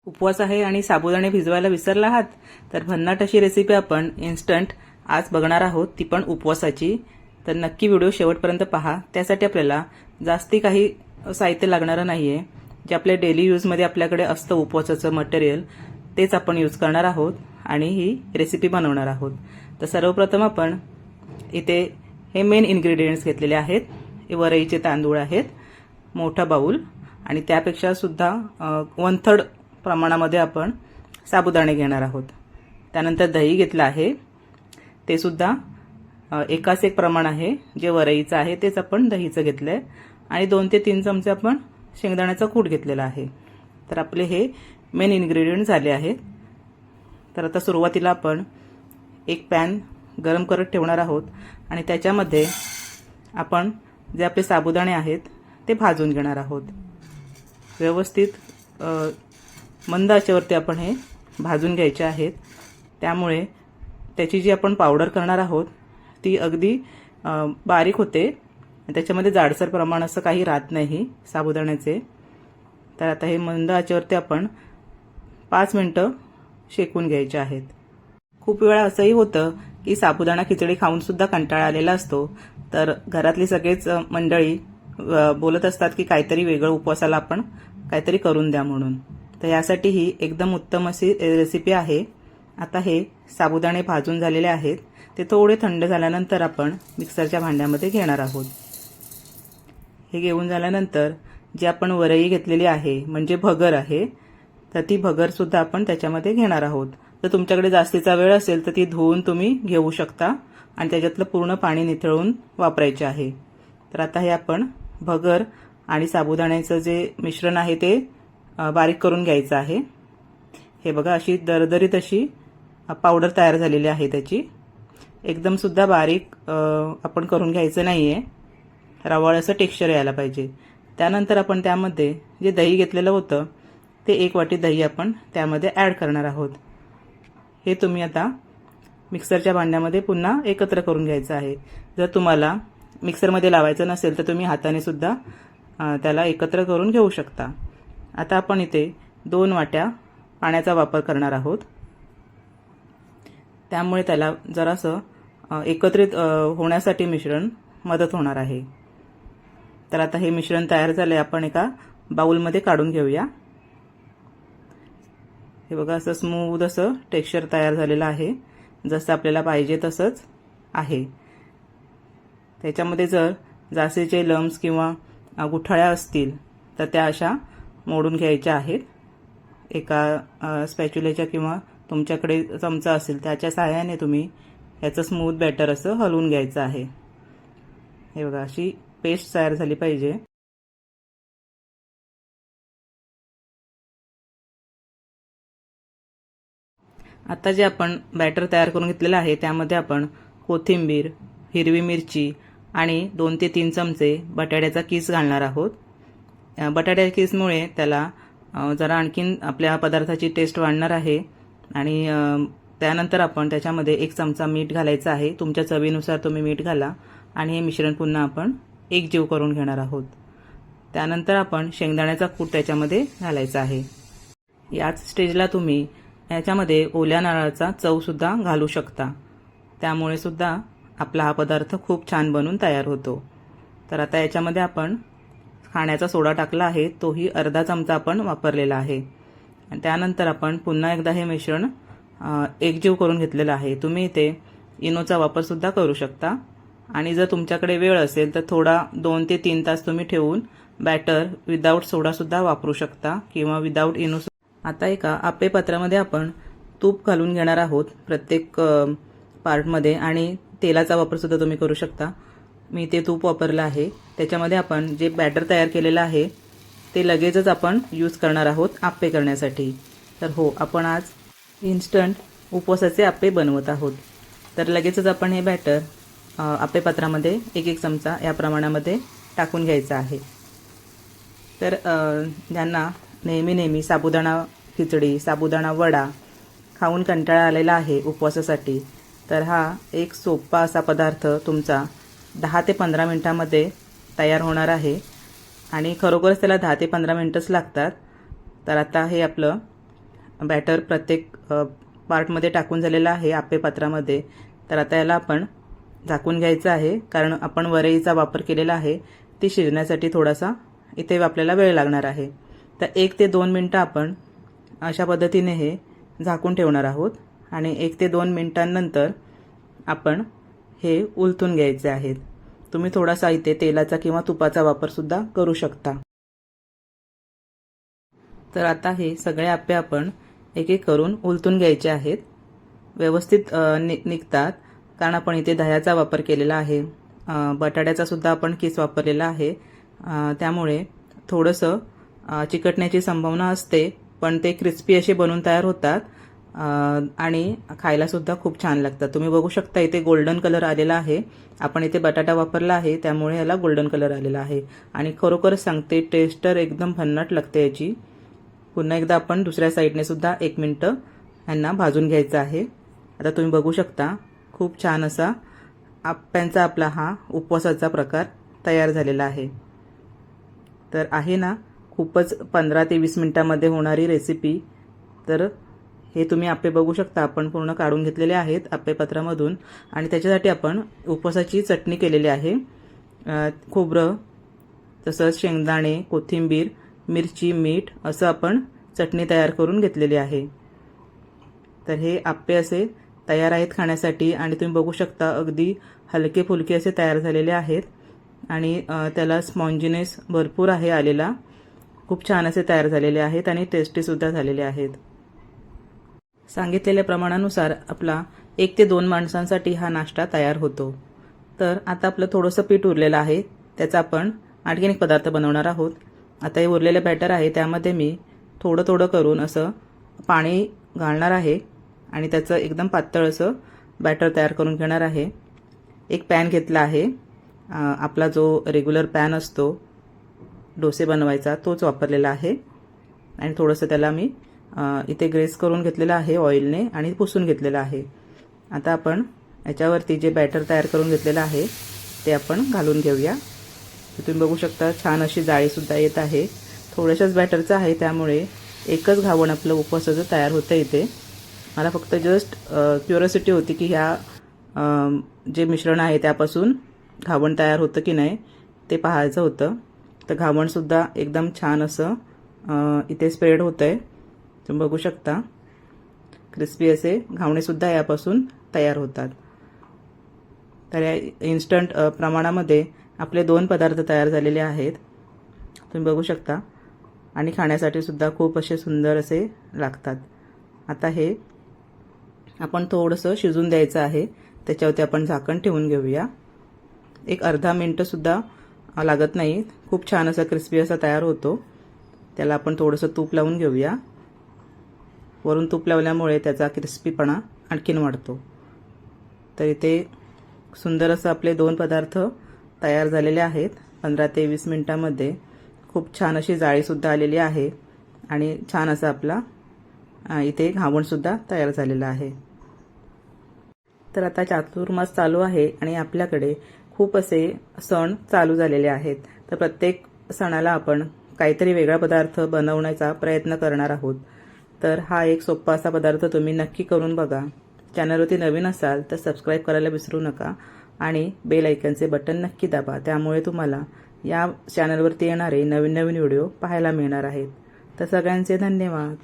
उपवास आहे आणि साबुदाणे भिजवायला विसरला आहात तर भन्नाट अशी रेसिपी आपण इन्स्टंट आज बघणार आहोत, ती पण उपवासाची. तर नक्की व्हिडिओ शेवटपर्यंत पहा. त्यासाठी आपल्याला जास्ती काही साहित्य लागणार नाहीये. जे आपल्या डेली यूजमध्ये आपल्याकडे असतं उपवासाचं मटेरियल तेच आपण यूज करणार आहोत आणि ही रेसिपी बनवणार आहोत. तर सर्वप्रथम आपण इथे हे मेन इन्ग्रेडियंट्स घेतलेले आहेत. हे वरईचे तांदूळ आहेत, मोठा बाउल, आणि त्यापेक्षा सुद्धा 1/3 प्रमाणामध्ये आपण साबुदाणे घेणार आहोत. त्यानंतर दही घेतलं आहे, ते सुद्धा एकाच एक प्रमाण आहे. जे वरईचं आहे तेच आपण दहीचं घेतलंय, आणि 2 ते 3 चमचे आपण शेंगदाण्याचा कूट घेतलेला आहे. तर आपले हे मेन इन्ग्रेडियंट झाले आहेत. तर आता सुरुवातीला आपण एक पॅन गरम करत ठेवणार आहोत आणि त्याच्यामध्ये आपण जे आपले साबुदाणे आहेत ते भाजून घेणार आहोत. व्यवस्थित मंद आचेवरती आपण हे भाजून घ्यायचे आहेत. त्यामुळे त्याची जी आपण पावडर करणार आहोत ती अगदी बारीक होते. त्याच्यामध्ये जाडसर प्रमाण असं काही राहत नाही साबुदाण्याचे. तर आता हे मंद आचेवरती आपण 5 मिनिटं शेकून घ्यायचे आहेत. खूप वेळा असंही होतं की साबुदाणा खिचडी खाऊन सुद्धा कंटाळा आलेला असतो. तर घरातली सगळेच मंडळी बोलत असतात की काहीतरी वेगळं उपवासाला आपण काहीतरी करून द्या म्हणून. तर यासाठी ही एकदम उत्तम अशी रेसिपी आहे. आता हे साबुदाणे भाजून झालेले आहेत, ते थोडे थंड झाल्यानंतर आपण मिक्सरच्या भांड्यामध्ये घेणार आहोत. हे घेऊन झाल्यानंतर जी आपण वरई घेतलेली आहे म्हणजे भगर आहे, तर ती भगर सुद्धा आपण त्याच्यामध्ये घेणार आहोत. जर तुमच्याकडे जास्तीचा वेळ असेल तर ती धुवून तुम्ही घेऊ शकता आणि त्याच्यातलं पूर्ण पाणी निथळून वापरायचे आहे. तर आता हे आपण भगर आणि साबुदाण्याचं जे मिश्रण आहे ते बारीक करून घ्यायचं आहे. हे बघा, अशी दरदरीत अशी पावडर तयार झालेली आहे त्याची. एकदम सुद्धा बारीक आपण करून घ्यायचं नाहीये, रवाळ असं टेक्स्चर यायला पाहिजे. त्यानंतर आपण त्यामध्ये जे दही घेतलेलं होतं ते 1 वाटी दही आपण त्यामध्ये ॲड करणार आहोत. हे तुम्ही आता मिक्सरच्या भांड्यामध्ये पुन्हा एकत्र करून घ्यायचं आहे. जर तुम्हाला मिक्सरमध्ये लावायचं नसेल तर तुम्ही हाताने सुद्धा त्याला एकत्र करून घेऊ शकता. आता आपण इथे 2 वाट्या पाण्याचा वापर करणार आहोत. त्यामुळे त्याला जरासं एकत्रित होण्यासाठी मिश्रण मदत होणार आहे. तर आता हे मिश्रण तयार झाले, आपण एका बाउलमध्ये काढून घेऊया. हे बघा, असं स्मूथ असं टेक्स्चर तयार झालेलं आहे, जसं आपल्याला पाहिजे तसंच आहे. त्याच्यामध्ये जर जास्तीचे लम्स किंवा गुठळ्या असतील तर त्या अशा मोडून घ्यायच्या आहेत. एका स्पॅच्युलेच्या किंवा तुमच्याकडे चमचा असेल त्याच्या सहाय्याने तुम्ही याचं स्मूथ बॅटर असं हलवून घ्यायचं आहे. हे बघा, अशी पेस्ट तयार झाली पाहिजे. आता जे आपण बॅटर तयार करून घेतलेलं आहे त्यामध्ये आपण कोथिंबीर, हिरवी मिरची आणि 2 ते 3 चमचे बटाट्याचा किस घालणार आहोत. बटाट्याच्या किसमुळे त्याला जरा आणखीन आपल्या पदार्थाची टेस्ट वाढणार आहे. आणि त्यानंतर आपण त्याच्यामध्ये 1 चमचा मीठ घालायचं आहे. तुमच्या चवीनुसार तुम्ही मीठ घाला. आणि हे मिश्रण पुन्हा आपण एकजीव करून घेणार आहोत. त्यानंतर आपण शेंगदाण्याचा कूट त्याच्यामध्ये घालायचा आहे. याच स्टेजला तुम्ही याच्यामध्ये ओल्या नारळाचा चवसुद्धा घालू शकता. त्यामुळे सुद्धा आपला हा पदार्थ खूप छान बनून तयार होतो. तर आता याच्यामध्ये आपण खाण्याचा सोडा टाकला आहे, तोही अर्धा चमचा आपण वापरलेला आहे. आणि त्यानंतर आपण पुन्हा एकदा हे मिश्रण एकजीव करून घेतलेलं आहे. तुम्ही इथे इनोचा वापरसुद्धा करू शकता. आणि जर तुमच्याकडे वेळ असेल तर थोडा 2 ते 3 तास तुम्ही ठेवून बॅटर विदाऊट सोडासुद्धा वापरू शकता किंवा विदाऊट इनो. आता एका आप्पे पात्रामध्ये आपण तूप घालून घेणार आहोत प्रत्येक पार्टमध्ये, आणि तेलाचा वापरसुद्धा तुम्ही करू शकता. मी ते तूप वापरलं आहे. त्याच्यामध्ये आपण जे बॅटर तयार केलेलं आहे ते लगेचच आपण यूज करणार आहोत आप्पे करण्यासाठी. तर हो, आपण आज इन्स्टंट उपवासाचे आप्पे बनवत आहोत. तर लगेचच आपण हे बॅटर आप्पे पात्रामध्ये 1 चमचा या प्रमाणामध्ये टाकून घ्यायचं आहे. तर ज्यांना नेहमी साबुदाणा खिचडी, साबुदाणा वडा खाऊन कंटाळा आलेला आहे उपवासासाठी, तर हा एक सोपा असा पदार्थ तुमचा 10 ते 15 मिनिटांमध्ये तयार होणार आहे. आणि खरोखरच त्याला 10 ते 15 मिनिटच लागतात. तर आता हे आपलं बॅटर प्रत्येक पार्टमध्ये टाकून झालेलं आहे आप्पे पात्रामध्ये. तर आता याला आपण झाकून घ्यायचं आहे, कारण आपण वरईचा वापर केलेला आहे. ती शिजण्यासाठी थोडासा इथे आपल्याला वेळ लागणार आहे. तर 1 ते 2 मिनटं आपण अशा पद्धतीने हे झाकून ठेवणार आहोत आणि 1 ते 2 मिनिटांनंतर आपण हे उलटून घ्यायचे आहेत. तुम्ही थोडासा इथे तेलाचा किंवा तुपाचा वापरसुद्धा करू शकता. तर आता हे सगळे आप्पे आपण एक एक करून उलटून घ्यायचे आहेत. व्यवस्थित निघतात, कारण आपण इथे दह्याचा वापर केलेला आहे. बटाट्याचा सुद्धा आपण किस वापरलेला आहे. त्यामुळे थोडंसं चिकटण्याची संभावना असते, पण ते क्रिस्पी असे बनून तयार होतात आणि खायलासुद्धा खूप छान लागतात. तुम्ही बघू शकता इथे गोल्डन कलर आलेला आहे. आपण इथे बटाटा वापरला आहे, त्यामुळे याला गोल्डन कलर आलेला आहे आणि खरोखरच सांगते, टेस्ट तर एकदम भन्नाट लागते याची. पुन्हा एकदा आपण दुसऱ्या साईडने सुद्धा 1 मिनिटं यांना भाजून घ्यायचं आहे. आता तुम्ही बघू शकता खूप छान असा आप्प्यांचा आपला हा उपवासाचा प्रकार तयार झालेला आहे. तर आहे ना खूपच 15 ते 20 मिनिटांमध्ये होणारी रेसिपी. तर हे तुम्ही आप्पे बघू शकता, आपण पूर्ण काढून घेतलेले आहेत आप्पेपात्रामधून आणि त्याच्यासाठी आपण उपवासाची चटणी केलेली आहे. खोबरं, तसंच शेंगदाणे, कोथिंबीर, मिरची, मीठ असं आपण चटणी तयार करून घेतलेली आहे. तर हे आप्पे असे तयार आहेत खाण्यासाठी आणि तुम्ही बघू शकता अगदी हलके फुलके असे तयार झालेले आहेत आणि त्याला स्पॉन्जीनेस भरपूर आहे आलेला. खूप छान असे तयार झालेले आहेत आणि टेस्टीसुद्धा झालेले आहेत. सांगितलेल्या प्रमाणानुसार आपला 1 ते 2 माणसांसाठी हा नाश्ता तयार होतो. तर आता आपलं थोडंसं पीठ उरलेलं आहे, त्याचा आपण आणखीन एक पदार्थ बनवणार आहोत. आता हे उरलेलं बॅटर आहे, त्यामध्ये मी थोडं थोडं करून असं पाणी घालणार आहे आणि त्याचं एकदम पातळ असं बॅटर तयार करून घेणार आहे. एक पॅन घेतला आहे, आपला जो रेग्युलर पॅन असतो डोसे बनवायचा तोच वापरलेला आहे आणि थोडंसं त्याला मी इथे ग्रेस करून घेतलेलं आहे ऑइलने आणि पुसून घेतलेलं आहे. आता आपण याच्यावरती जे बॅटर तयार करून घेतलेलं आहे ते आपण घालून घेऊया. तुम्ही बघू शकता छान अशी जाळीसुद्धा येत आहे. थोड्याशाच बॅटरचं आहे, त्यामुळे एकच घावण आपलं उपवासाचं तयार होतं इथे. मला फक्त जस्ट क्युरिओसिटी होती की ह्या जे मिश्रण आहे त्यापासून घावण तयार होतं की नाही ते पाहायचं होतं. तर घावणसुद्धा एकदम छान असं इथे स्प्रेड होतं आहे. तुम्ही बघू शकता क्रिस्पी असे घावणेसुद्धा यापासून तयार होतात. तर या इन्स्टंट प्रमाणामध्ये आपले 2 पदार्थ तयार झालेले आहेत. तुम्ही बघू शकता आणि खाण्यासाठी सुद्धा खूप असे सुंदर असे लागतात. आता हे आपण थोडंसं शिजून द्यायचं आहे. त्याच्यावरती आपण झाकण ठेवून घेऊया. एक अर्धा मिनिटंसुद्धा लागत नाही, खूप छान असा क्रिस्पी असा तयार होतो. त्याला आपण थोडंसं तूप लावून घेऊया. वरून तूप लावल्यामुळे त्याचा क्रिस्पीपणा आणखीन वाढतो. तर इथे सुंदर असं आपले 2 पदार्थ तयार झालेले आहेत 15 ते 20 मिनिटांमध्ये. खूप छान अशी जाळीसुद्धा आलेली आहे आणि छान असा आपला इथे घावणसुद्धा तयार झालेला आहे. तर आता चातुर्मास चालू आहे आणि आपल्याकडे खूप असे सण चालू झालेले आहेत. तर प्रत्येक सणाला आपण काहीतरी वेगळा पदार्थ बनवण्याचा प्रयत्न करणार आहोत. तर हा एक सोपा असा पदार्थ तुम्ही नक्की करून बघा. चॅनलवरती नवीन असाल तर सबस्क्राईब करायला विसरू नका आणि बेल आयकॉनचे बटन नक्की दाबा. त्यामुळे तुम्हाला या चॅनलवरती येणारे नवीन नवीन व्हिडिओ पाहायला मिळणार आहेत. तर सगळ्यांचे धन्यवाद.